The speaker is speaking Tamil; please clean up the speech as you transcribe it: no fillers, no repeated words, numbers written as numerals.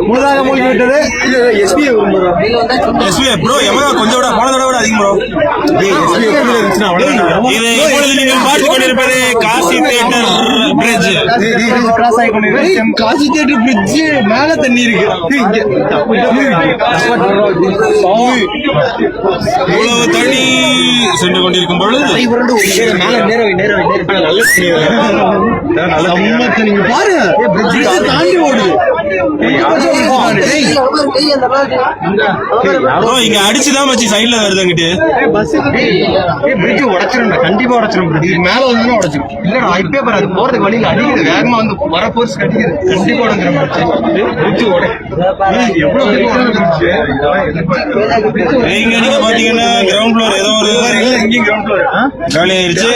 முழுதாக மூழ்கிவிட்டது. ப்ரோ எவ்வளோ கொஞ்சம் விட போனதோட விட அதிகம் ப்ரோ. நீங்கள் பார்த்து கொண்டிருப்பது காசி தியேட்டர் பிரிட்ஜ். கிராஸ் ஆகி கொண்டிருக்கிறது. காசி தியேட்டர் பிரிட்ஜ் மேல தண்ணி இருக்கு. இவ்வளவு தண்ணி சென்று கொண்டிருக்கும் பொழுது நீங்க பாருங்க தாண்டி ஓடுது. இங்க அடிச்சுதான் வச்சு சைட்ல வருதுங்கிட்டு பிரிட்ஜ் உடச்சிரும். கண்டிப்பா உடச்சிரும். மேல வந்து உடச்சிரும். இல்லடா இப்பே பாரு போறதுக்கு வழியில அடிக்குது. வேகமா வந்து வர போர்ஸ் கட்டிக்குது. கண்டிப்பா உடஞ்சிரும். பிரிட்ஜ் எவ்வளவு நீங்க பாத்தீங்கன்னா கிரவுண்ட் ஃப்ளோர் ஏதோ ஒரு காலி ஆயிடுச்சு.